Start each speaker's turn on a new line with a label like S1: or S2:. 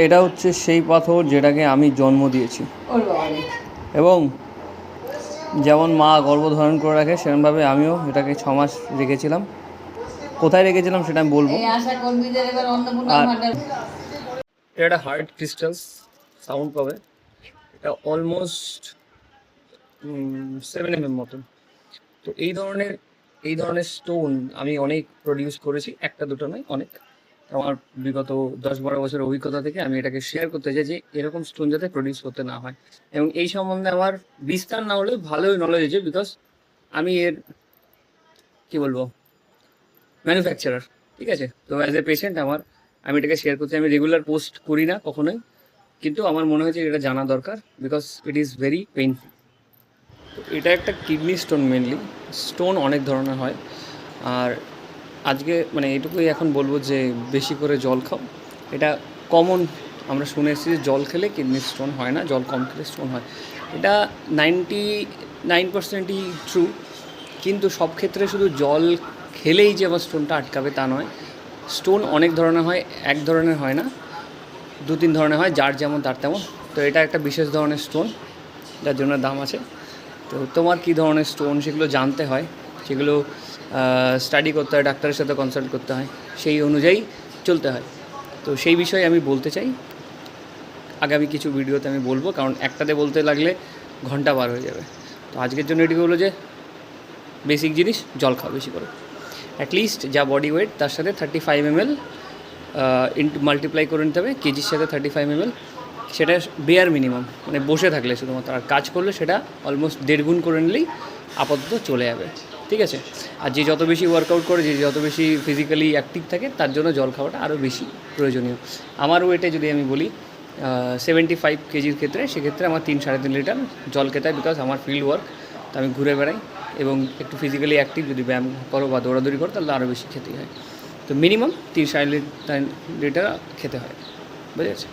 S1: এটা হচ্ছে সেই পাথর যেটাকে আমি জন্ম দিয়েছি, এবং যেমন মা গর্ভধারণ করে রাখে সেরকমভাবে আমিও এটাকে 6 মাস রেখেছিলাম। কোথায় রেখেছিলাম সেটা আমি বলবো। আর এটা একটা হার্ড ক্রিস্টালস সাউন্ড পাবে, এটা অলমোস্ট 7 mm মতন। তো এই ধরনের স্টোন আমি অনেক প্রডিউস করেছি, একটা দুটো নয়, অনেক। আমার বিগত 10-12 বছরের অভিজ্ঞতা থেকে আমি এটাকে শেয়ার করতে চাই যে এরকম স্টোন যাতে প্রডিউস করতে না হয়। এবং এই সম্বন্ধে আমার বিস্তার না হলেও ভালোই নলেজ আছে, বিকজ আমি এর কি বলবো ম্যানুফ্যাকচারার, ঠিক আছে। তো অ্যাজ এ পেশেন্ট আমি এটাকে শেয়ার করতে, আমি রেগুলার পোস্ট করি না কখনোই, কিন্তু আমার মনে হয়েছে এটা জানা দরকার, because it is very painful. তো এটা একটা কিডনি স্টোন মেনলি। স্টোন অনেক ধরনের হয়, আর আজকে মানে এটুকুই এখন বলবো যে বেশি করে জল খাও। এটা কমন, আমরা শুনে এসেছি যে জল খেলে কিডনি স্টোন হয় না, জল কম খেলে স্টোন হয়। এটা 99%ই ট্রু, কিন্তু সব ক্ষেত্রে শুধু জল খেলেই যে আমার স্টোনটা আটকাবে তা নয়। স্টোন অনেক ধরনের হয়, এক ধরনের হয় না, 2-3 ধরনের হয়, যার যেমন তার তেমন। তো এটা একটা বিশেষ ধরনের স্টোন, যার জন্য দাম আছে। তো তোমার কী ধরনের স্টোন সেগুলো জানতে হয়, সেগুলো স্টাডি করতে হয়, ডাক্তারের সাথে কনসাল্ট করতে হয়, সেই অনুযায়ী চলতে হয়। তো সেই বিষয়ে আমি বলতে চাই, আগামী কিছু ভিডিওতে আমি বলবো, কারণ একটাতে বলতে লাগলে ঘন্টা পার হয়ে যাবে। তো আজকের জন্য এটুকু হলো যে বেসিক জিনিস, জল খাও বেশি করে, অ্যাটলিস্ট যা বডি ওয়েট তার সাথে 35 ml ইন্টু মাল্টিপ্লাই করে নিতে হবে, কেজির সাথে 35 ml। সেটা বেয়ার মিনিমাম, মানে বসে থাকলে শুধুমাত্র, আর কাজ করলে সেটা অলমোস্ট 1.5 গুণ করে নিলেই আপাতত চলে যাবে, ঠিক আছে। আর যে যত বেশি ওয়ার্কআউট করে, যে যত বেশি ফিজিক্যালি অ্যাক্টিভ থাকে, তার জন্য জল খাওয়াটা আরও বেশি প্রয়োজনীয়। আমার ওয়েটে যদি আমি বলি 75 কেজির ক্ষেত্রে, সেক্ষেত্রে আমার 3-3.5 লিটার জল খেতে হয়, বিকজ আমার ফিল্ড ওয়ার্ক, তো আমি ঘুরে বেড়াই এবং একটু ফিজিক্যালি অ্যাক্টিভ যদি ব্যায়াম করো বা দৌড়াদৌড়ি করো, তাহলে আরও বেশি খেতেই হয়। তো মিনিমাম 3-3.5 লিটার খেতে হয়, বুঝেছে।